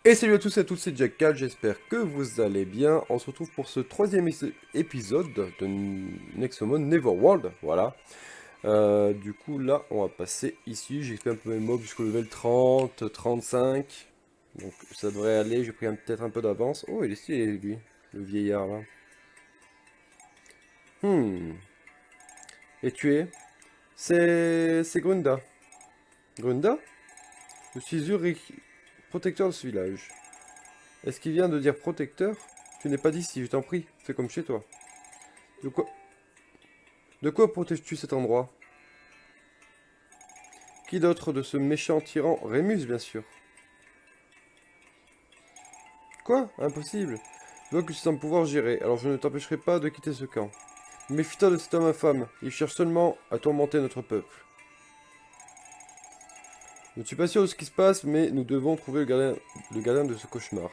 Et salut à tous et à toutes, c'est Jack Cat, j'espère que vous allez bien. On se retrouve pour ce troisième épisode de Nexomon Neverworld, voilà. Du coup là, on va passer ici, j'ai fait un peu mes mobs jusqu'au level 30, 35. Donc ça devrait aller, j'ai pris peut-être un peu d'avance. Oh, il est stylé lui, le vieillard là. Hmm, et tu es? C'est Grunda. Grunda? Je suis Ulrich, protecteur de ce village. Est-ce qu'il vient de dire protecteur? Tu n'es pas d'ici, je t'en prie, fais comme chez toi. De quoi, de quoi protèges-tu cet endroit? Qui d'autre de ce méchant tyran? Rémus, bien sûr. Quoi? Impossible. Je vois que tu sembles pouvoir gérer, alors je ne t'empêcherai pas de quitter ce camp. Méfie-toi de cet homme infâme, il cherche seulement à tourmenter notre peuple. Je ne suis pas sûr de ce qui se passe, mais nous devons trouver le gardien de ce cauchemar.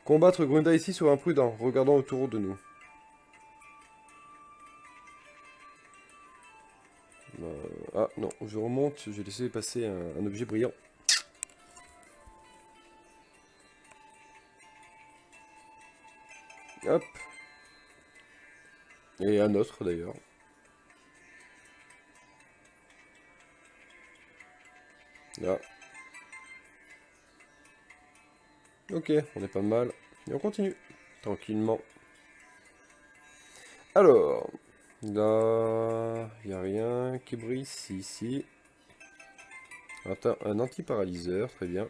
Combattre Grunda ici serait imprudent, regardons autour de nous. Ah non, je remonte, j'ai laissé passer un objet brillant. Hop. Et un autre d'ailleurs. Là. Ok, on est pas mal. Et on continue. Tranquillement. Alors. Là. Y a rien qui brille. Si, si. Attends, un anti-paralyseur. Très bien.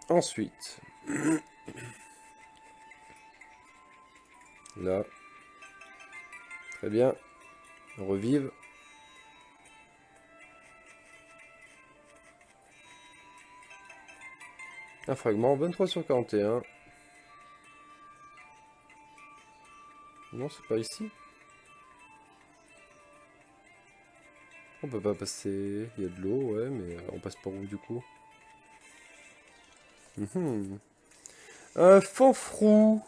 Ensuite. Là. Très bien. Revive. Un fragment. 23 sur 41. Non, c'est pas ici. On peut pas passer. Il y a de l'eau, ouais, mais on passe par où du coup? Mhm. Un fanfrou.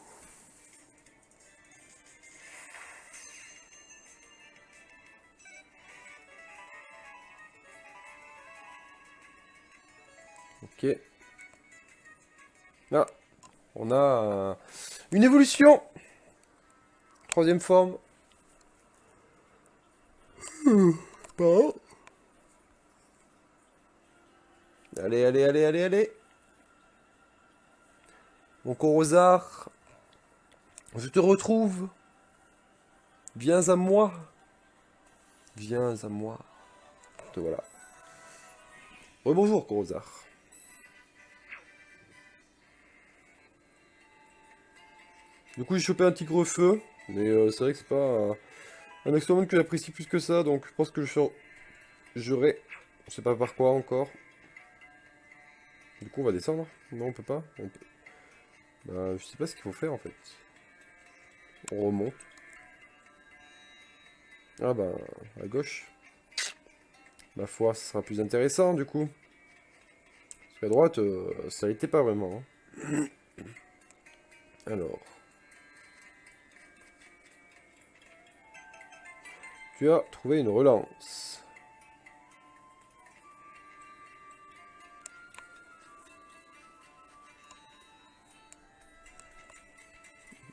Ok. Ah, on a une évolution. Troisième forme. Bon. Allez, allez, allez, allez, allez. Mon Corozar, je te retrouve. Viens à moi. Viens à moi. Te voilà. Rebonjour, Corozar. Du coup, j'ai chopé un tigre-feu. Mais c'est vrai que c'est pas un Extremon que j'apprécie plus que ça. Donc, je pense que j'aurai. Je sais pas par quoi encore. Du coup, on va descendre. Non, on peut pas. Bah, je sais pas ce qu'il faut faire en fait. On remonte. Ah bah, à gauche. Ma foi, ce sera plus intéressant du coup. Parce qu'à droite, ça l'était pas vraiment, hein. Alors, tu as trouvé une relance.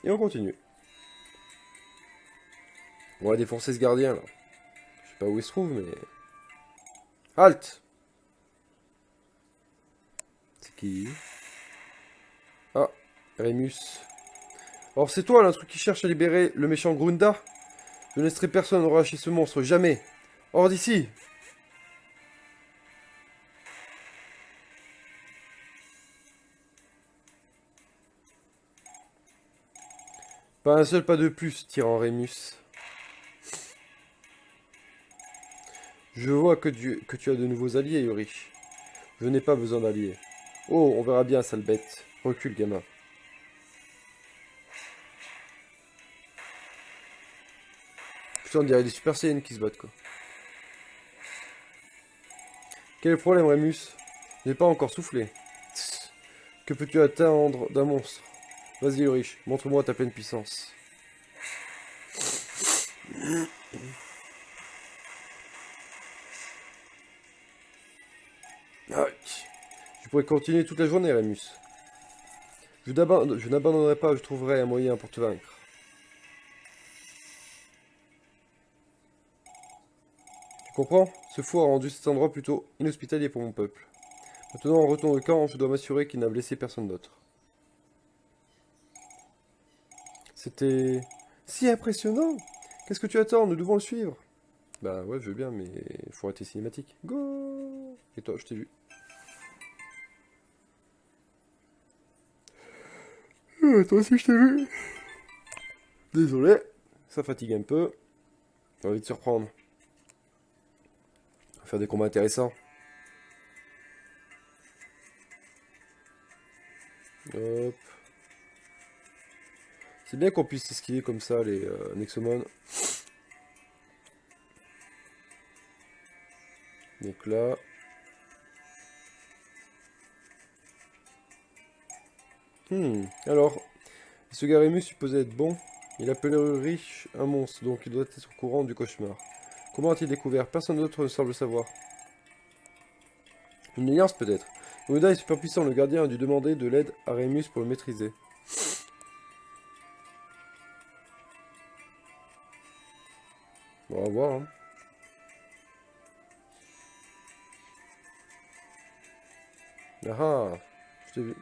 Et on continue. On va défoncer ce gardien là. Je sais pas où il se trouve, mais... Halt! C'est qui? Ah, Rémus. Alors c'est toi l'intrus qui cherche à libérer le méchant Grunda? Je ne laisserai personne relâcher ce monstre, jamais. Hors d'ici! Pas un seul pas de plus, tyran Rémus. Je vois que tu as de nouveaux alliés, Ulrich. Je n'ai pas besoin d'alliés. Oh, on verra bien, sale bête. Recule, gamin. Putain, on dirait des Super Saiyans qui se battent, quoi. Quel est le problème, Rémus? Je n'ai pas encore soufflé. Tss. Que peux-tu attendre d'un monstre? Vas-y, Ulrich, montre-moi ta pleine puissance. Aïe. Je pourrais continuer toute la journée, Rémus. Je n'abandonnerai pas, je trouverai un moyen pour te vaincre. Tu comprends? Ce fou a rendu cet endroit plutôt inhospitalier pour mon peuple. Maintenant, en retour au camp, je dois m'assurer qu'il n'a blessé personne d'autre. C'était si impressionnant! Qu'est-ce que tu attends? Nous devons le suivre. Bah ouais, je veux bien, mais il faut arrêter cinématique. Go! Et toi, je t'ai vu. Toi aussi, je t'ai vu. Désolé, ça fatigue un peu. J'ai envie de se reprendre. Faire des combats intéressants. Hop. C'est bien qu'on puisse esquiver comme ça les Nexomon. Donc là. Alors, ce Garémus supposait être bon. Il appelait Ulrich un monstre, donc il doit être au courant du cauchemar. Comment a-t-il découvert? Personne d'autre ne semble savoir. Une alliance peut-être. Oda est super puissant, le gardien a dû demander de l'aide à Rémus pour le maîtriser. On va voir, hein. Ah ah, je t'ai vu.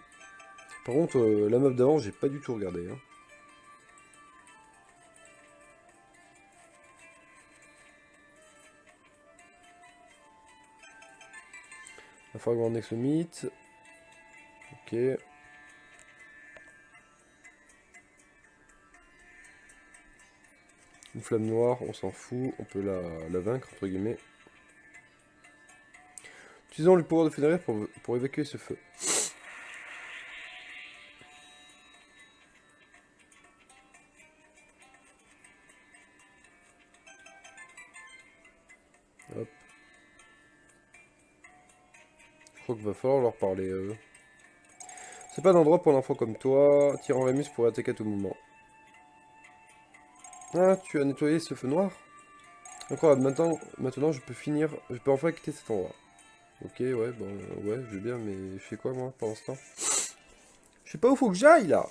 Par contre, la meuf d'avant, j'ai pas du tout regardé, hein. Un fragment d'Exomite. Ok. Une flamme noire, on s'en fout, on peut la vaincre, entre guillemets. Utilisons le pouvoir de Fédéraire pour évacuer ce feu. Hop. Je crois qu'il va falloir leur parler, eux. C'est pas d'endroit pour un enfant comme toi. Tyran Rémus pourrait attaquer à tout moment. Ah, tu as nettoyé ce feu noir? Incroyable, maintenant je peux enfin quitter cet endroit. Ok, ouais, bon, ouais, je veux bien, mais je fais quoi moi pendant ce temps? Je sais pas où faut que j'aille là!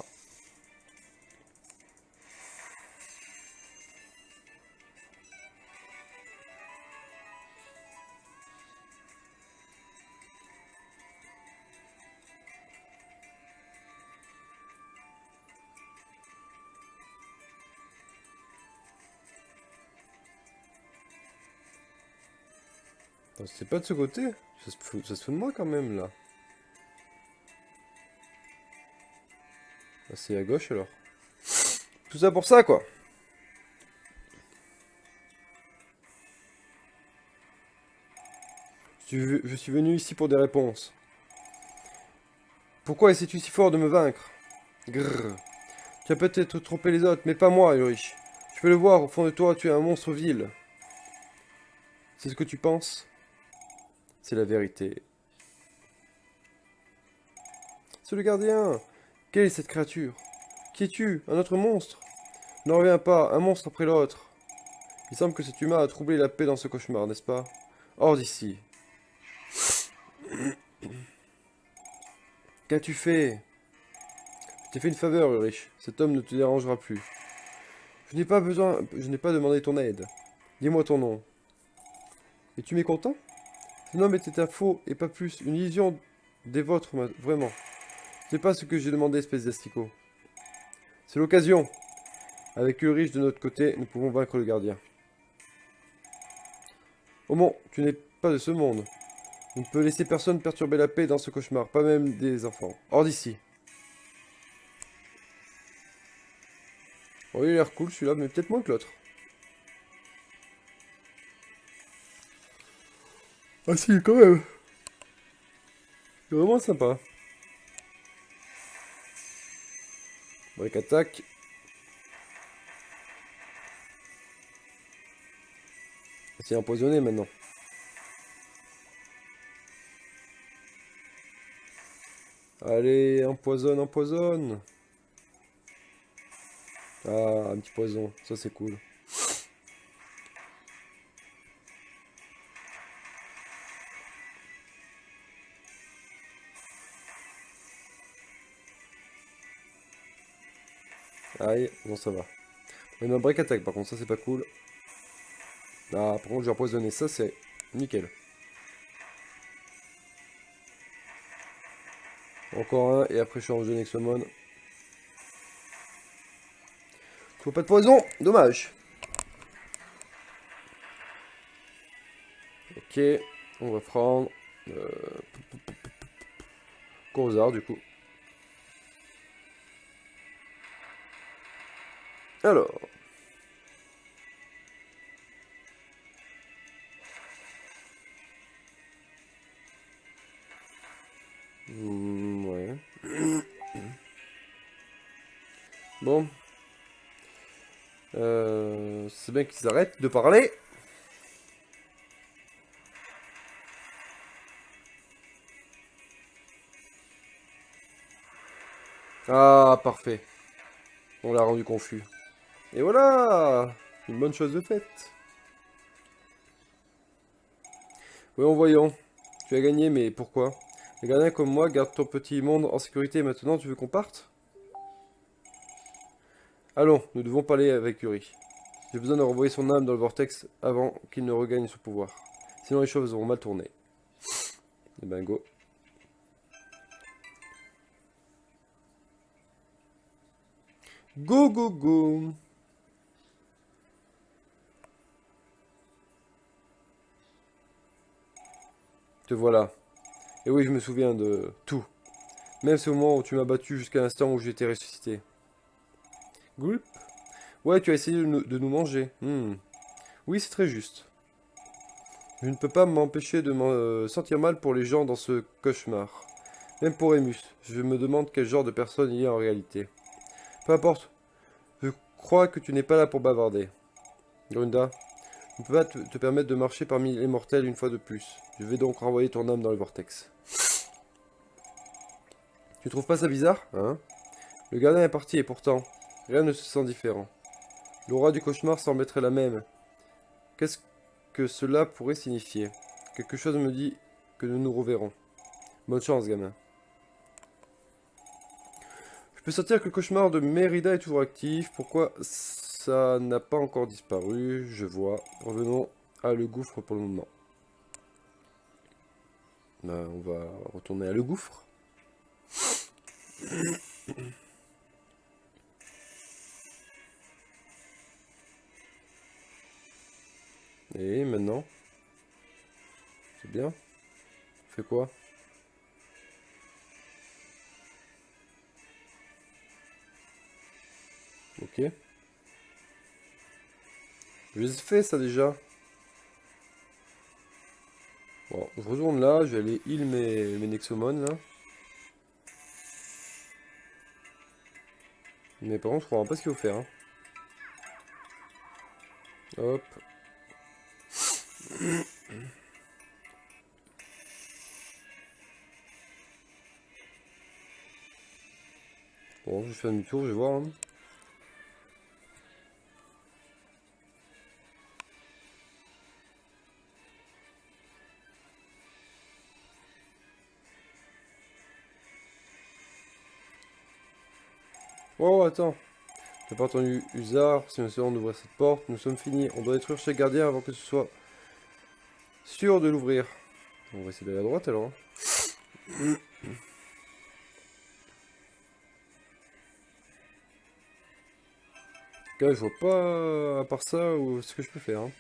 Attends, c'est pas de ce côté? Ça se fout de moi quand même là. Ah, c'est à gauche alors. Tout ça pour ça quoi! Je suis venu ici pour des réponses. Pourquoi essaies-tu si fort de me vaincre? Grrr. Tu as peut-être trompé les autres, mais pas moi, Ulrich. Je peux le voir, au fond de toi, tu es un monstre vil. C'est ce que tu penses? C'est la vérité. C'est le gardien! Quelle est cette créature? Qui es-tu? Un autre monstre? N'en reviens pas, un monstre après l'autre. Il semble que cet humain a troublé la paix dans ce cauchemar, n'est-ce pas? Hors d'ici. Qu'as-tu fait? Je t'ai fait une faveur, Ulrich. Cet homme ne te dérangera plus. Je n'ai pas demandé ton aide. Dis-moi ton nom. Es-tu mécontent? Ce nom était un faux et pas plus, une illusion des vôtres, vraiment. Ce n'est pas ce que j'ai demandé, espèce d'asticot. C'est l'occasion. Avec Ulrich de notre côté, nous pouvons vaincre le gardien. Oh mon, tu n'es pas de ce monde. On ne peut laisser personne perturber la paix dans ce cauchemar, pas même des enfants. Hors d'ici. Oh, il a l'air cool celui-là, mais peut-être moins que l'autre. Ah si, quand même. C'est vraiment sympa. Break attaque. C'est empoisonné maintenant. Allez, empoisonne, empoisonne. Ah, un petit poison, ça c'est cool. Aïe, non ça va. On a un break attack par contre, ça c'est pas cool. Ah, par contre j'ai empoisonné, ça c'est nickel. Encore un, et après je suis en jeu Nexomon. Faut pas de poison, dommage. Ok, on va prendre... Corozar du coup. Alors... ouais. Bon. C'est bien qu'ils arrêtent de parler. Ah, parfait. On l'a rendu confus. Et voilà! Une bonne chose de faite. Voyons, voyons. Tu as gagné, mais pourquoi? Les gardiens comme moi gardent ton petit monde en sécurité et maintenant tu veux qu'on parte? Allons, nous devons parler avec Yuri. J'ai besoin de renvoyer son âme dans le vortex avant qu'il ne regagne son pouvoir. Sinon les choses vont mal tourner. Et ben go. Go go go! Te voilà. Et oui, je me souviens de tout. Même ce moment où tu m'as battu jusqu'à l'instant où j'étais ressuscité. Gulp? Ouais, tu as essayé de nous manger. Oui, c'est très juste. Je ne peux pas m'empêcher de me sentir mal pour les gens dans ce cauchemar. Même pour Emus, je me demande quel genre de personne il est en réalité. Peu importe, je crois que tu n'es pas là pour bavarder. Grunda, je ne peux pas te permettre de marcher parmi les mortels une fois de plus. Je vais donc renvoyer ton âme dans le vortex. Tu trouves pas ça bizarre, hein? Le gardien est parti et pourtant, rien ne se sent différent. L'aura du cauchemar semble être la même. Qu'est-ce que cela pourrait signifier? Quelque chose me dit que nous nous reverrons. Bonne chance, gamin. Je peux sentir que le cauchemar de Mérida est toujours actif. Pourquoi ça n'a pas encore disparu? Je vois. Revenons à le gouffre pour le moment. Ben, on va retourner à le gouffre. Et maintenant? C'est bien? On fait quoi? Ok. J'ai fait ça déjà. Bon, je retourne là. Je vais aller heal mes Nexomon là. Mais par contre, je comprends pas ce qu'il faut faire, hein. Hop. Bon, je fais demi-tour, je vais voir, hein. Oh, attends. J'ai pas entendu Usar. Si nous essayons d'ouvrir cette porte, nous sommes finis. On doit détruire chaque gardien avant que ce soit sûr de l'ouvrir. On va essayer d'aller à droite alors, hein. Là, je vois pas, à part ça, ou ce que je peux faire, hein.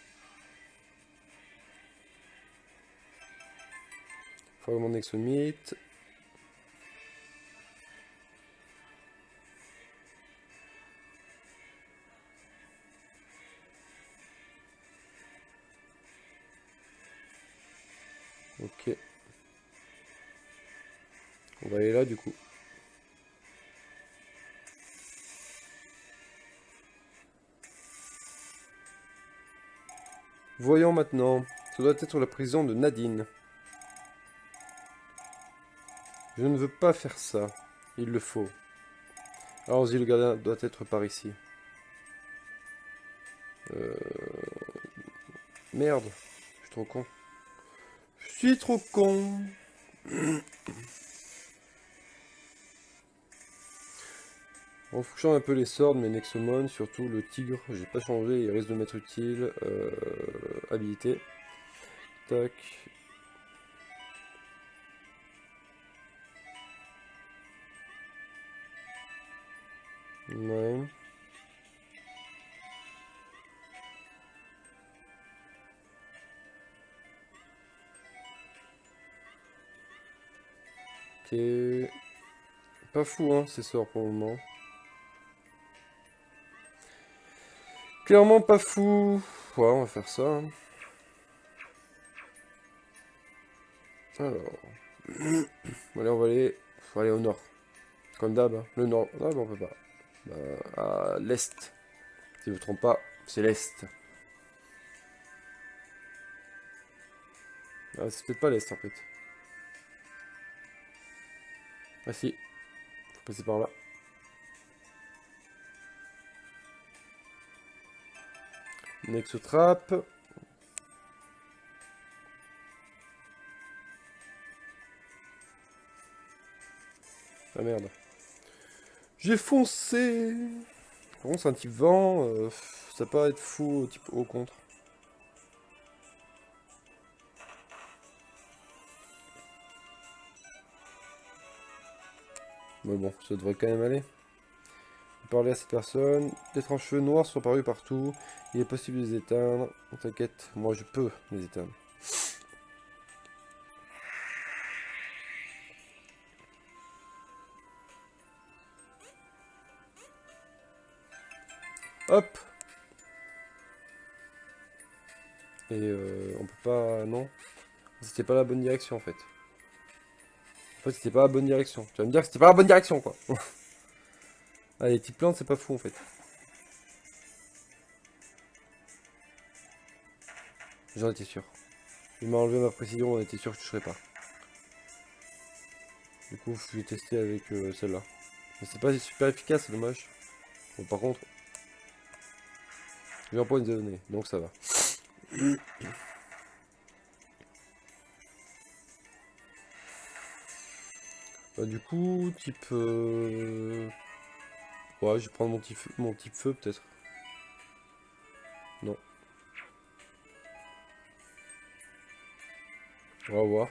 Faut mon Exomite. Ok. On va aller là, du coup. Voyons maintenant. Ça doit être la prison de Nadine. Je ne veux pas faire ça. Il le faut. Allons-y, le gardien doit être par ici. Merde. Je suis trop con. Je suis trop con. On change un peu les sorts de mes Nexomon, surtout le tigre, j'ai pas changé, il risque de m'être utile. Habilité. Tac. Ouais. Ok. Pas fou, hein, ces sorts pour le moment. Clairement pas fou. Ouais, on va faire ça, hein. Alors. Allez, on va aller, faut aller au nord. Comme d'hab, hein. Le nord. Ah, bah, on peut pas. À l'est. Si je ne me trompe pas, c'est l'est. Ah, c'est peut-être pas l'est en fait. Ah si, faut passer par là. Nexotrap. Ah merde. J'ai foncé. Par contre, c'est un type vent. Ça peut pas être fou au type au contre. Mais bon, ça devrait quand même aller. Parler à cette personne. D'étranges cheveux noirs sont apparus partout. Il est possible de les éteindre. T'inquiète, moi je peux les éteindre. Hop. Et on peut pas... Non. C'était pas la bonne direction en fait. En fait, c'était pas la bonne direction. Tu vas me dire que c'était pas la bonne direction quoi. Ah, les petites plantes, c'est pas fou en fait. J'en étais sûr. Il m'a enlevé ma précision, on était sûr que je toucherais pas. Du coup, je vais tester avec celle-là. Mais c'est pas super efficace, c'est dommage. Bon, par contre, j'ai un point de données, donc ça va. Du coup, type... Ouais, je vais prendre mon type feu peut-être. Non. On va voir.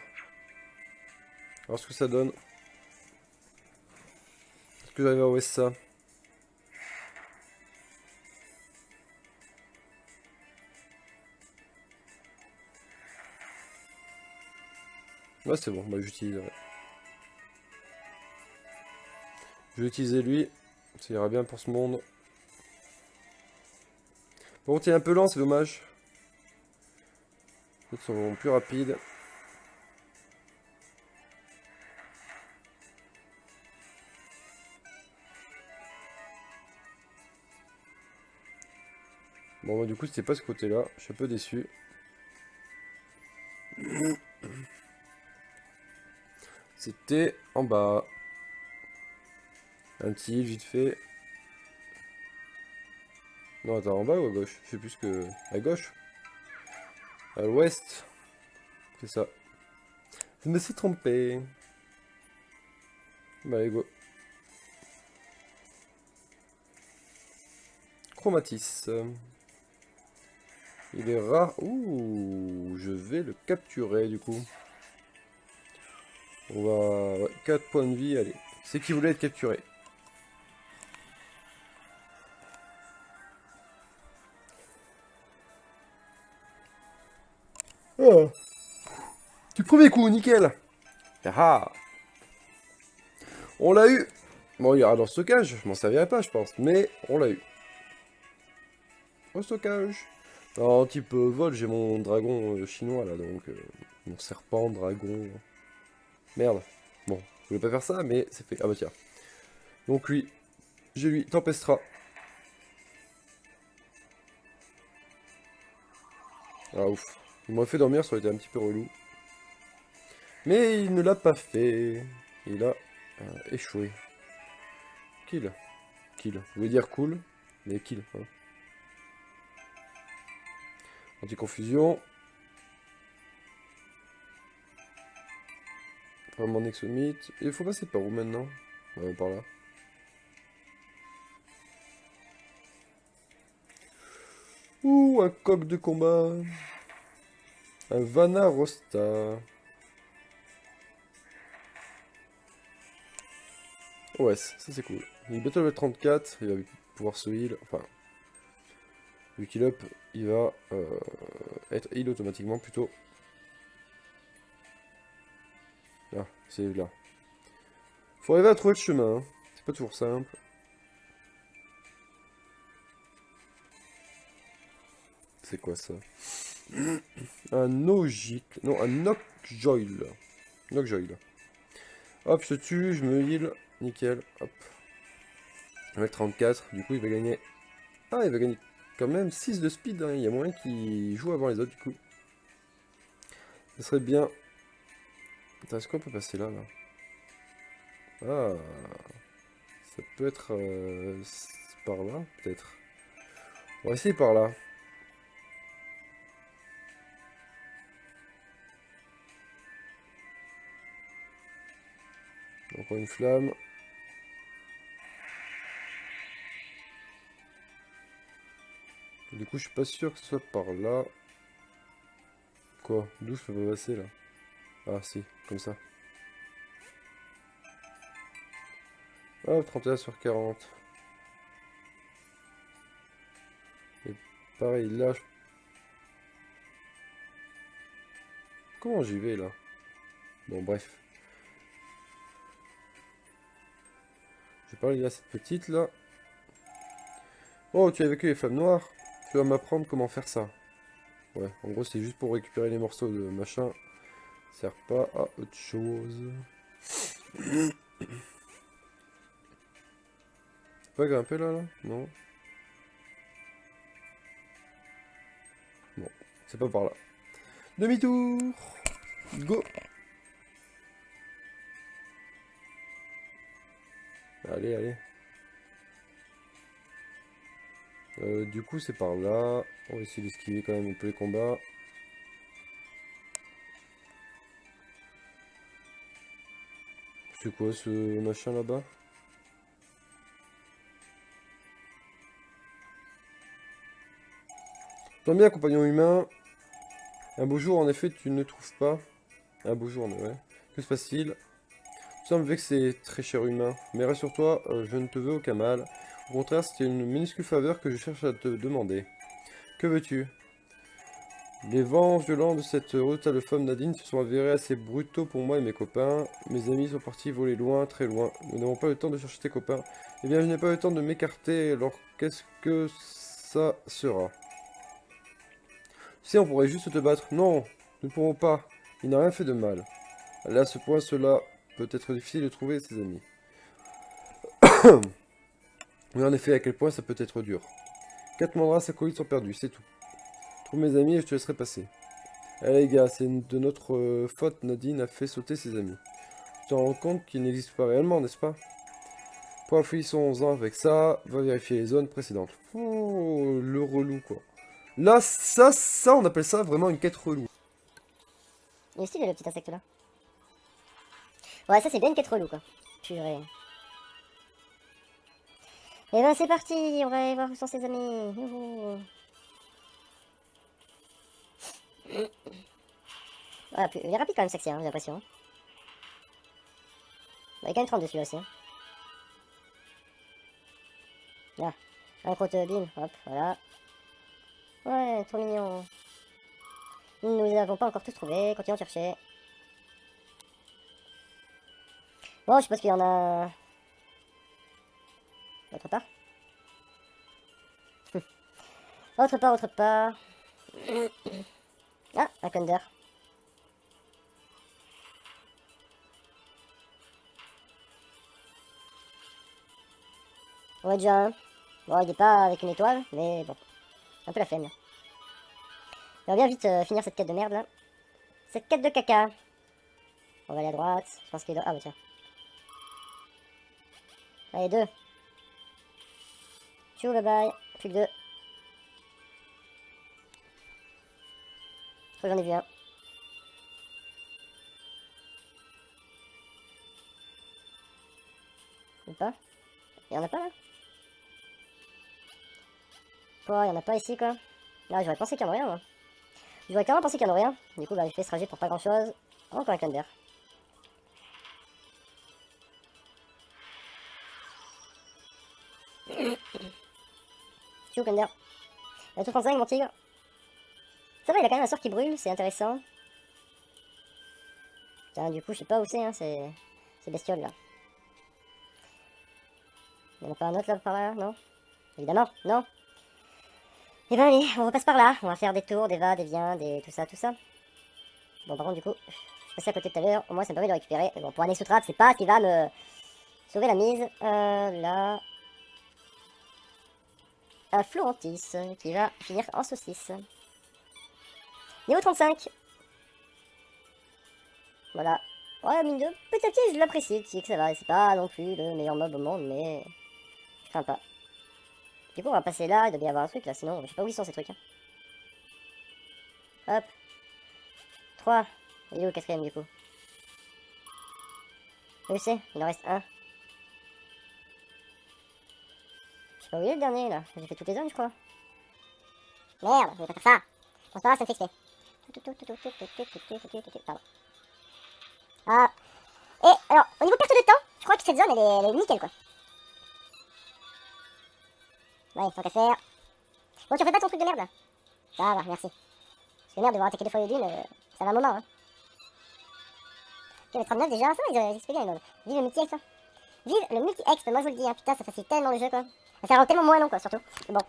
Alors ce que ça donne. Est-ce que j'arrive à OS ça? Ouais, c'est bon, bah j'utiliserai. Je vais utiliser lui. Ça ira bien pour ce monde. Par contre, il est un peu lent, c'est dommage. Les autres sont plus rapides. Bon, bah, du coup, c'était pas ce côté-là. Je suis un peu déçu. C'était en bas. Un petit vite fait. Non, attends, en bas ou à gauche? Je sais plus ce que... À gauche? À l'ouest? C'est ça. Je me suis trompé. Bah, allez, go. Chromatis. Il est rare. Ouh, je vais le capturer, du coup. On va... Ouais, 4 points de vie, allez. C'est qui voulait être capturé. Oh. Du premier coup, nickel. Ah ah. On l'a eu. Bon, il ira dans le stockage. Je m'en servirai pas, je pense. Mais on l'a eu. Au stockage. En type vol, j'ai mon dragon chinois, là. Donc, mon serpent, dragon. Merde. Bon, je voulais pas faire ça, mais c'est fait. Ah bah tiens. Donc lui, j'ai lui, Tempestra. Ah ouf. Il m'aurait fait dormir, ça aurait été un petit peu relou. Mais il ne l'a pas fait. Il a échoué. Kill. Kill. Je voulais dire cool, mais kill. Hein. Anti-confusion. Vraiment Nexomite. Et il faut passer par où maintenant? Par là. Ouh, un coq de combat. Un Vana Rosta. Ouais, ça c'est cool. Il est bientôt level 34, il va pouvoir se heal. Enfin, vu qu'il up, il va être heal automatiquement plutôt. Là, c'est là. Faut arriver à trouver le chemin, hein. C'est pas toujours simple. C'est quoi ça? Un ogic. Non, un Nocjoil. Nocjoil. Hop, je te tue, je me heal. Nickel. Hop. Avec 34, du coup il va gagner. Ah, il va gagner quand même 6 de speed, hein. Il y a moyen qu'il joue avant les autres du coup. Ce serait bien. Attends, est-ce qu'on peut passer là, là? Ah, ça peut être par là, peut-être. On va essayer par là. Encore une flamme. Du coup, je suis pas sûr que ce soit par là. Quoi? D'où je peux pas passer là? Ah, si, comme ça. Ah, 31 sur 40. Et pareil, là. Comment j'y vais là? Bon, bref. Je vais parler à cette petite là. Oh, tu as vécu les flammes noires? Tu vas m'apprendre comment faire ça. Ouais, en gros, c'est juste pour récupérer les morceaux de machin. Ça sert pas à autre chose. Pas grimper là, là? Non. Bon, c'est pas par là. Demi-tour! Go! Allez, allez. Du coup, c'est par là. On va essayer d'esquiver quand même un peu les combats. C'est quoi ce machin là-bas? Tant bien, compagnon humain. Un beau jour, en effet, tu ne trouves pas. Un beau jour, ouais. Que se passe-t-il? Tu sembles vexé, très cher humain. Mais rassure-toi, je ne te veux aucun mal. Au contraire, c'est une minuscule faveur que je cherche à te demander. Que veux-tu? Les vents violents de cette redoutable femme Nadine se sont avérés assez brutaux pour moi et mes copains. Mes amis sont partis voler loin, très loin. Nous n'avons pas le temps de chercher tes copains. Eh bien, je n'ai pas le temps de m'écarter, alors qu'est-ce que ça sera? Tu sais, on pourrait juste te battre. Non, nous ne pourrons pas. Il n'a rien fait de mal. Allez, à ce point, cela peut être difficile de trouver ses amis. Mais en effet, à quel point ça peut être dur. 4 mandras acolytes sont perdus, c'est tout. Trouve mes amis et je te laisserai passer. Allez les gars, c'est de notre faute, Nadine a fait sauter ses amis. Tu te rends compte qu'ils n'existent pas réellement, n'est-ce pas? Profitons-en avec ça, va vérifier les zones précédentes. Oh, le relou quoi. Là, ça, on appelle ça vraiment une quête relou. Il est stylé le petit insecte là. Ouais, ça c'est bien une quête relou quoi. Purée. Et ben c'est parti, on va aller voir où sont ses amis. Youhou. Voilà, il est rapide quand même sexy, hein, j'ai l'impression. Il est quand même 30 dessus aussi. Hein. Là, un crotte bim, hop, voilà. Ouais, trop mignon. Nous n'avons pas encore tous trouvé, continuons de chercher. Bon, je suppose qu'il y en a... Autre part. Autre part, autre part. Ah, un Thunder. Ouais, déjà un. Bon, il est pas avec une étoile, mais bon. Un peu la flemme. On va bien vite finir cette quête de merde là. Cette quête de caca. On va aller à droite. Je pense qu'il doit... Ah bah tiens. Allez, deux. Tchou, bye bye. Plus que deux. Je crois que j'en ai vu un. Ou pas? Il y en a pas là? Quoi, il y en a pas ici quoi? Là, j'aurais pensé qu'il y en aurait rien, moi. J'aurais carrément pensé qu'il y en aurait rien. Du coup, bah, je fais ce trajet pour pas grand chose. Encore un Thunder. Chou, Thunder. Il a tout 35, mon tigre. Ça va, il a quand même un sort qui brûle, c'est intéressant. Putain, du coup, je sais pas où c'est, hein, ces bestioles là. Il y en a pas un autre là par là, non? Évidemment, non. Eh ben allez, on repasse par là. On va faire des tours, des va, des viens, des tout ça, tout ça. Bon, par contre, du coup, je suis passé à côté tout à l'heure. Au moins, ça me permet de récupérer. Mais bon, pour un sous trap, c'est pas ce qui va me sauver la mise. Là. Un Florentis qui va finir en saucisse. Niveau 35. Voilà. Ouais, mine de petit à petit, je l'apprécie. Tu sais que ça va. C'est pas non plus le meilleur mob au monde, mais je crains pas. Du coup, on va passer là. Il doit bien y avoir un truc là. Sinon, je sais pas où ils sont ces trucs. Hein. Hop. 3. Il est où le quatrième du coup? Où c'est? Il en reste un. Je sais pas où il est le dernier là. J'ai fait toutes les zones, je crois. Merde, je vais pas faire ça. Bon, c'est pas grave, ça me fait exprès. Pardon. Ah. Et alors, au niveau perte de temps, je crois que cette zone elle est nickel quoi. Ouais, tant qu'à faire. Bon, tu refais pas ton truc de merde là? Ça va, merci. Parce que merde, devoir attaquer 2 fois les dunes, ça va un moment hein. Ok, mais 39 déjà, ça va, ils expédient les mobs. Vive le multi-ex hein. Vive le multi-ex, moi je vous le dis, hein, putain, ça facilite tellement le jeu quoi. Ça rend tellement moins long quoi, surtout. Mais bon.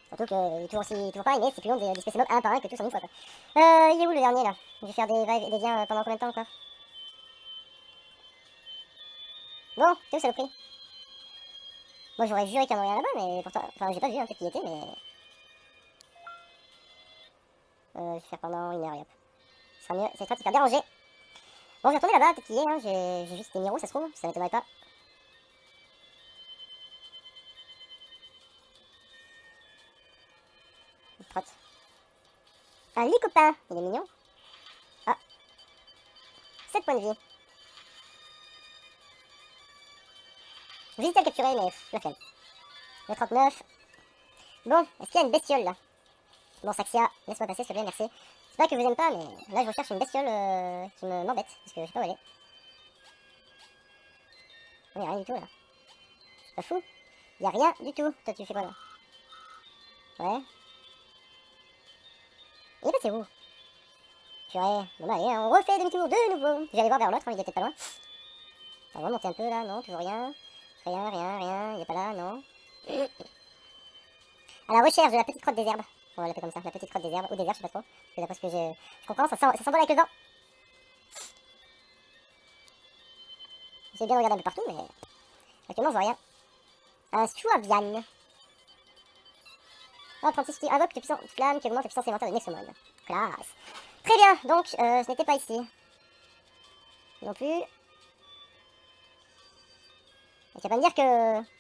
Surtout que il est toujours pareil, mais c'est plus long d'espèces mobs un par un que tous en une fois quoi. Il est où le dernier là? Je vais faire des liens pendant combien de temps quoi? Bon, c'est où ça le prix? Moi j'aurais juré qu'il y en aurait un là-bas, mais pourtant. Enfin, j'ai pas vu, hein, peut-être qu'il y était, mais. Je vais faire pendant 1 heure, yep. Ce sera mieux, c'est toi qui t'a dérangé. Bon, je vais retourner là-bas, peut-être qu'il y est, hein, j'ai juste des Miro, ça se trouve, ça m'étonnerait pas. Il trotte. Un lit copain, il est mignon. Ah. 7 points de vie. J'ai hésité à le capturer, mais la flemme. Le 39. Bon, est-ce qu'il y a une bestiole là? Bon, Saxia, laisse-moi passer, s'il te plaît, merci. C'est pas que je vous aime pas, mais là je recherche une bestiole qui m'embête, parce que je sais pas où elle est. Oh, y'a rien du tout là. C'est pas fou. Y'a rien du tout. Toi, tu fais quoi là? Ouais. Il est passé où? Purée. Bon bah allez, on refait demi-tour de nouveau. J'allais voir vers l'autre, il était pas loin. On va monter un peu là, non, toujours rien. Rien, il est pas là, non. À la recherche de la petite crotte des herbes. On va l'appeler comme ça, la petite crotte des herbes, ou des herbes, je sais pas trop. Parce que d'après ce que je comprends, ça s'envole avec le vent. J'ai bien regardé un peu partout, mais actuellement je vois rien. Un Suavian. Oh, 36 qui invoque de puissance flamme qui augmente la puissance élémentaire de Nexomon. Classe. Très bien, donc ce n'était pas ici. Non plus. Et tu vas pas me dire que...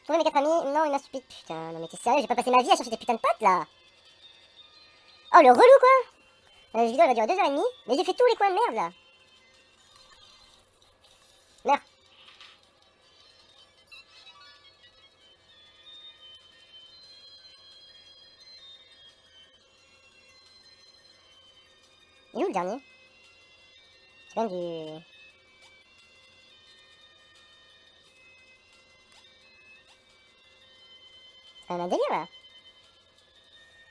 Trouver mes 4 amis, non, il m'a stupide. Putain, non mais t'es sérieux, j'ai pas passé ma vie à chercher des putains de potes là. Oh le relou quoi. La vidéo elle va durer 2h30, mais j'ai fait tous les coins de merde là. Meurs. Il est où le dernier? C'est quand même du... C'est quand même un délire là.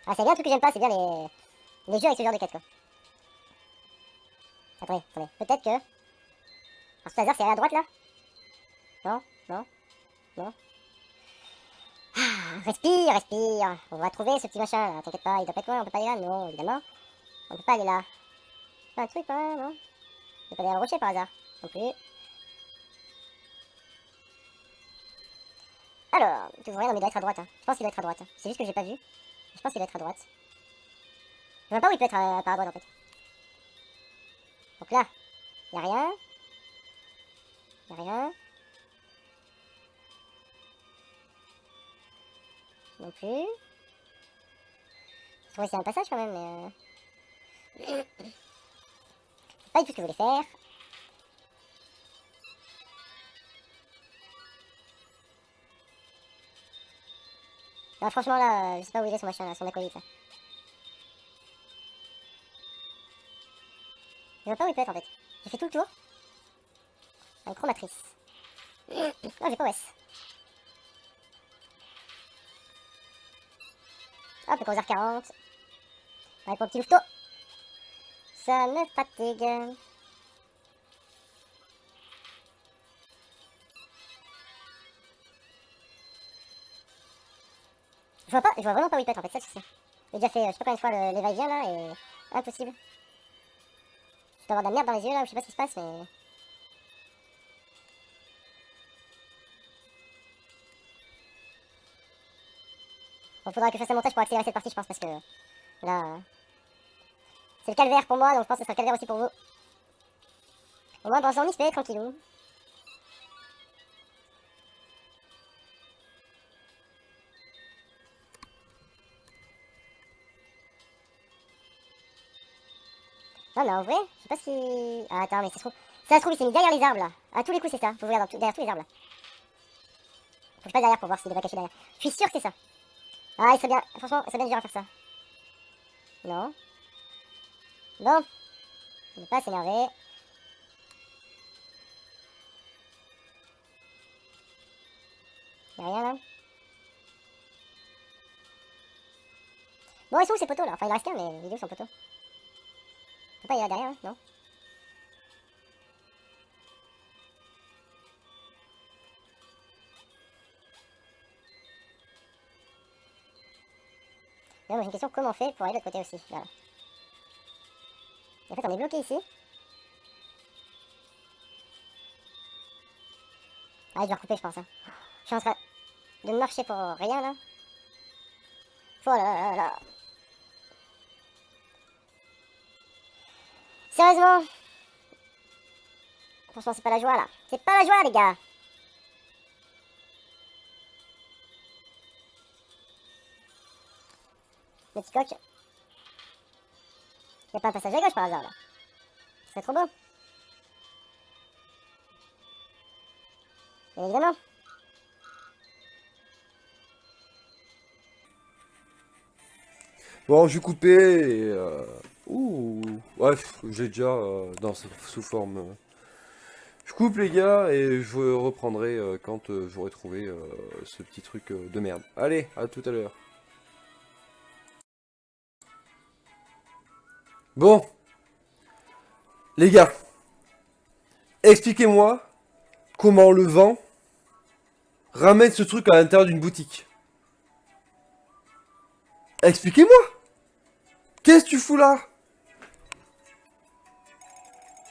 Ah c'est bien un truc que j'aime pas, c'est bien les jeux avec ce genre de quête quoi. Attendez, peut-être que... Par tout hasard c'est à la droite là? Non, non, non. Ah, respire. On va trouver ce petit machin là, t'inquiète pas, il doit pas être loin, on peut pas aller là, non, évidemment. On peut pas aller là. Pas un truc hein, non? Il n'y a pas derrière le rocher par hasard, non plus. Alors, toujours rien, non mais il doit être à droite. Hein. Je pense qu'il doit être à droite. Hein. C'est juste que j'ai pas vu. Je pense qu'il doit être à droite. Je vois pas où il peut être par droite en fait. Donc là, il n'y a rien. Il n'y a rien. Non plus. Je trouvais que c'est un passage quand même, mais... C'est pas du tout ce que je voulais faire. Ah, franchement, là, je sais pas où il est son machin, là, son acolyte, là. Je vois pas où il peut être, en fait. J'ai fait tout le tour. Avec chromatrice. Oh, j'ai pas OS. Hop, le 11h40. Avec mon petit louveteau. Ça me fatigue. Je vois vraiment pas où il peut être en fait, ça c'est ça. J'ai déjà fait je sais pas combien de fois les va-et-vient là et impossible. Je dois avoir de la merde dans les yeux là, ou je sais pas ce qui se passe mais. Bon, faudra que je fasse un montage pour accélérer cette partie je pense parce que là. C'est le calvaire pour moi donc je pense que ce sera le calvaire aussi pour vous. Au moins dans un XP tranquillou. Non mais en vrai, je sais pas si. Ah attends mais ça se trouve. Ça se trouve il s'est mis derrière les arbres là. À tous les coups c'est ça. Faut regarder derrière tous les arbres là. Faut que je passe derrière pour voir s'il est pas caché derrière. Je suis sûr que c'est ça. Ah il serait bien. Franchement, il serait bien dur à faire ça. Non. Bon. Il n'est pas s'énerver. Y'a rien là. Bon, ils sont où ces poteaux là? Enfin, il en reste qu'un, mais il est où son poteau? Faut pas y aller derrière, hein, non? Là, moi j'ai une question, comment on fait pour aller de l'autre côté aussi? Voilà. Et en fait, on est bloqué ici. Ah, je dois recouper, je pense. Hein. Je suis en train de marcher pour rien là. Oh là là là là. Sérieusement? Franchement, c'est pas la joie là. C'est pas la joie, les gars. Le petit coq. Y'a pas un passage à gauche par hasard là. Ce serait trop beau. Bien évidemment. Bon, je vais couper et... Ouh... Ouais, j'ai déjà... non, c'est sous forme... Je coupe les gars et je reprendrai quand j'aurai trouvé ce petit truc de merde. Allez, à tout à l'heure. Bon, les gars, expliquez-moi comment le vent ramène ce truc à l'intérieur d'une boutique. Expliquez-moi. Qu'est-ce que tu fous là?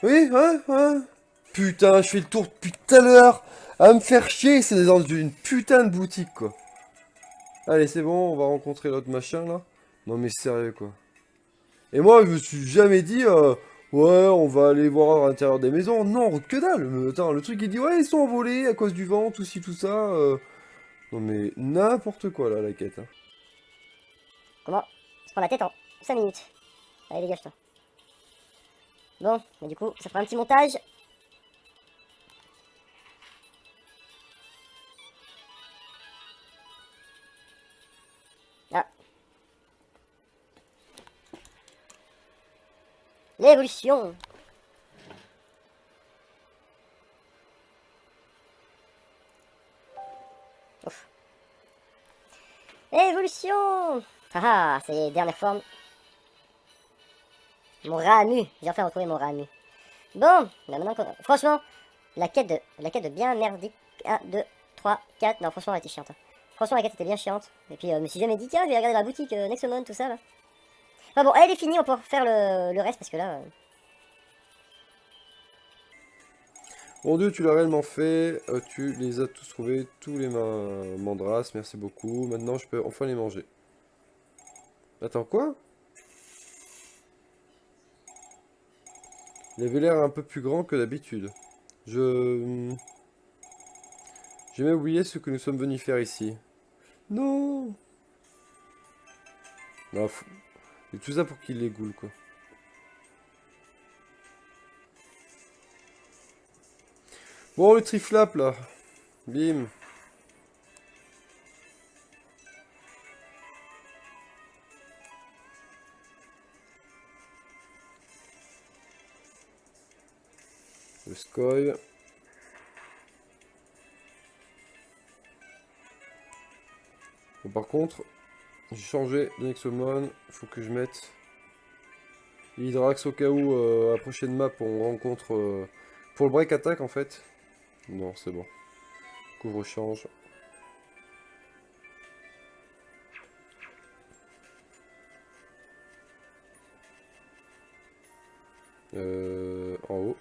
Oui, hein. Putain, je fais le tour depuis tout à l'heure à me faire chier. C'est dans une putain de boutique, quoi. Allez, c'est bon, on va rencontrer l'autre machin, là. Non, mais sérieux, quoi. Et moi, je me suis jamais dit, ouais, on va aller voir à l'intérieur des maisons. Non, que dalle. Attends, le truc, il dit, ouais, ils sont envolés à cause du vent, tout ci, tout ça. Non, mais n'importe quoi, là, la quête. Hein. Comment? On se prend la tête en 5 minutes. Allez, dégage-toi. Bon, mais du coup, ça fera un petit montage. Ah. L'évolution. Ouf. Évolution. Ah ah, c'est dernière forme. Mon Ramu. J'ai enfin retrouvé mon Ramu. Bon, bah maintenant, franchement, la quête de bien merdique. 1, 2, 3, 4. Non, franchement, elle était chiante. Hein. Franchement, la quête était bien chiante. Et puis, je me suis jamais dit, tiens, je vais regarder la boutique Nexomon, tout ça là. Enfin bon, elle est finie, on peut faire le reste parce que là. Mon dieu, tu l'as réellement fait. Tu les as tous trouvés, tous les mandras. Merci beaucoup. Maintenant, je peux enfin les manger. Attends, quoi? Il avait l'air un peu plus grand que d'habitude. Je... J'ai même oublié ce que nous sommes venus faire ici. Non! Non, et tout ça pour qu'il les goule, quoi. Bon, le triflap, là. Bim. le Skoy. Bon, par contre, j'ai changé de Nexomon. Il faut que je mette Hydrax au cas où à la prochaine map on rencontre pour le break attack en fait. Non, c'est bon. Couvre change. En haut.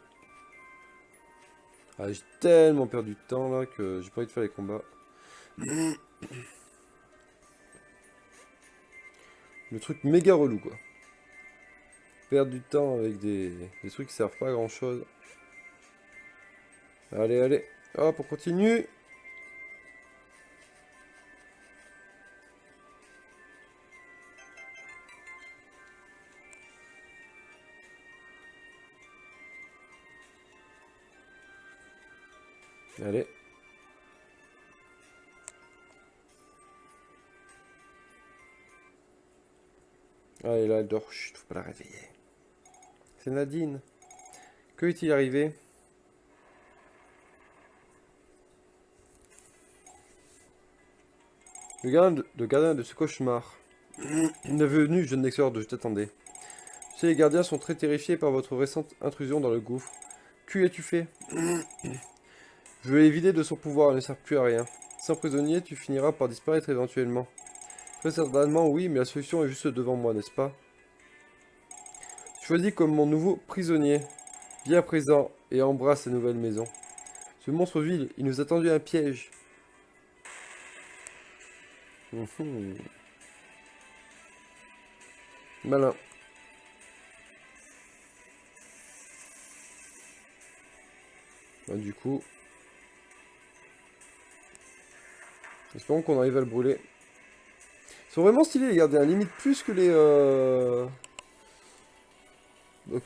Ah, j'ai tellement perdu de temps là que j'ai pas envie de faire les combats. Le truc méga relou quoi. Perdre du temps avec des trucs qui servent pas à grand chose. Allez, allez. Hop, on continue. Allez. Allez, là, elle dort. Chut, faut pas la réveiller. C'est Nadine. Que est-il arrivé? Le gardien de ce cauchemar. Bienvenue, jeune Nexor, je t'attendais. Tu sais, les gardiens sont très terrifiés par votre récente intrusion dans le gouffre. Que as-tu fait? Je veux l'évider de son pouvoir, elle ne sert plus à rien. Sans prisonnier, tu finiras par disparaître éventuellement. Très certainement, oui, mais la solution est juste devant moi, n'est-ce pas? Choisis comme mon nouveau prisonnier. Viens à présent et embrasse la nouvelle maison. Ce monstre vil, il nous a tendu un piège. Malin. Bah, du coup... Espérons qu'on arrive à le brûler. Ils sont vraiment stylés les gardiens, limite plus que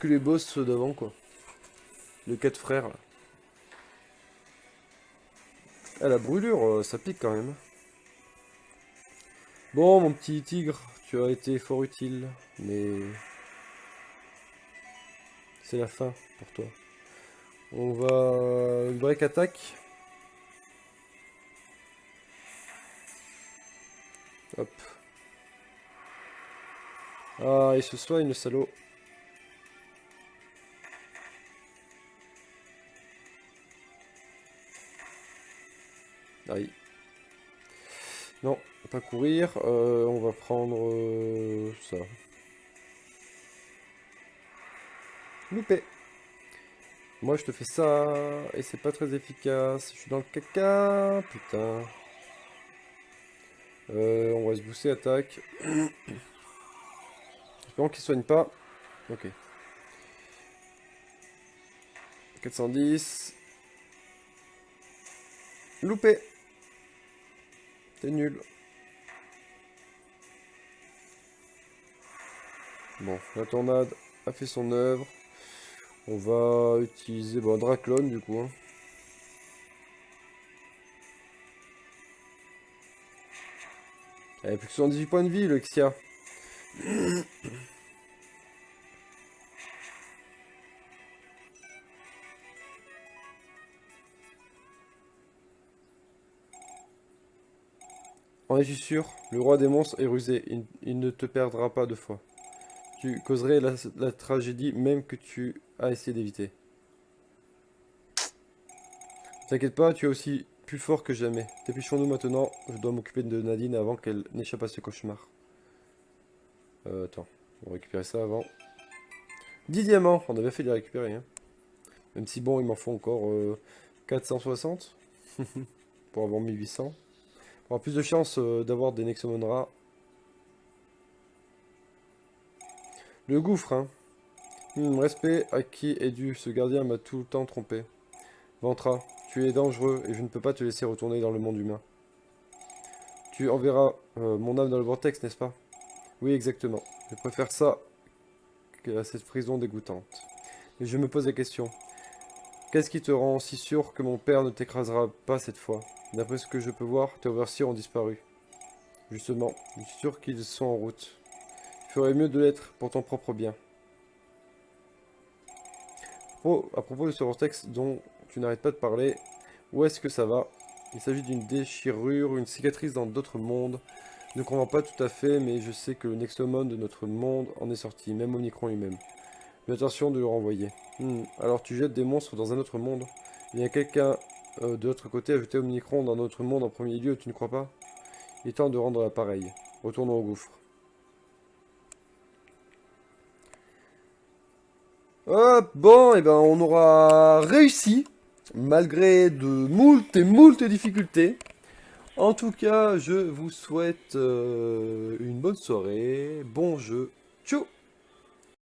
les boss d'avant quoi. Les 4 frères là. Ah, la brûlure, ça pique quand même. Bon mon petit tigre, tu as été fort utile, mais... c'est la fin pour toi. On va... une break attack. Hop. Ah, il se soigne le salaud. Aïe. Non, pas courir. On va prendre ça. Loupé. Moi, je te fais ça. Et c'est pas très efficace. Je suis dans le caca. Putain. On va se booster attaque. Espérons qu'il soigne pas. Ok. 410. Loupé. T'es nul. Bon, la tornade a fait son œuvre. On va utiliser bon, Draclone du coup. Hein. Elle a plus que 78 points de vie, le Xia. En es-tu sûr? Le roi des monstres est rusé. Il ne te perdra pas 2 fois. Tu causerais la tragédie même que tu as essayé d'éviter. T'inquiète pas, tu es aussi plus fort que jamais. Dépêchons-nous maintenant. Je dois m'occuper de Nadine avant qu'elle n'échappe à ce cauchemar. Attends, on va récupérer ça avant. 10 diamants, on a bien fait de les récupérer. Hein. Même si bon, il m'en faut encore 460 pour avoir 1800. Pour avoir plus de chance d'avoir des Nexomon rares. Le gouffre, hein. Respect à qui est dû. Ce gardien m'a tout le temps trompé. Ventra, tu es dangereux et je ne peux pas te laisser retourner dans le monde humain. Tu enverras mon âme dans le vortex, n'est-ce pas? Oui, exactement. Je préfère ça à cette prison dégoûtante. Et je me pose la question. Qu'est-ce qui te rend si sûr que mon père ne t'écrasera pas cette fois? D'après ce que je peux voir, tes overseers ont disparu. Justement, je suis sûr qu'ils sont en route. Il ferait mieux de l'être pour ton propre bien. propos de ce vortex dont tu n'arrêtes pas de parler, où est-ce que ça va? Il s'agit d'une déchirure, une cicatrice dans d'autres mondes. Je ne comprends pas tout à fait, mais je sais que le Nexomon de notre monde en est sorti, même Omnicron lui-même. Mais attention de le renvoyer. Alors tu jettes des monstres dans un autre monde. Il y a quelqu'un de l'autre côté a jeté Omnicron dans notre monde en premier lieu, tu ne crois pas? Il est temps de rendre l'appareil. Retournons au gouffre. Hop, bon, et ben on aura réussi, malgré de moult et moult difficultés. En tout cas, je vous souhaite une bonne soirée, bon jeu, ciao!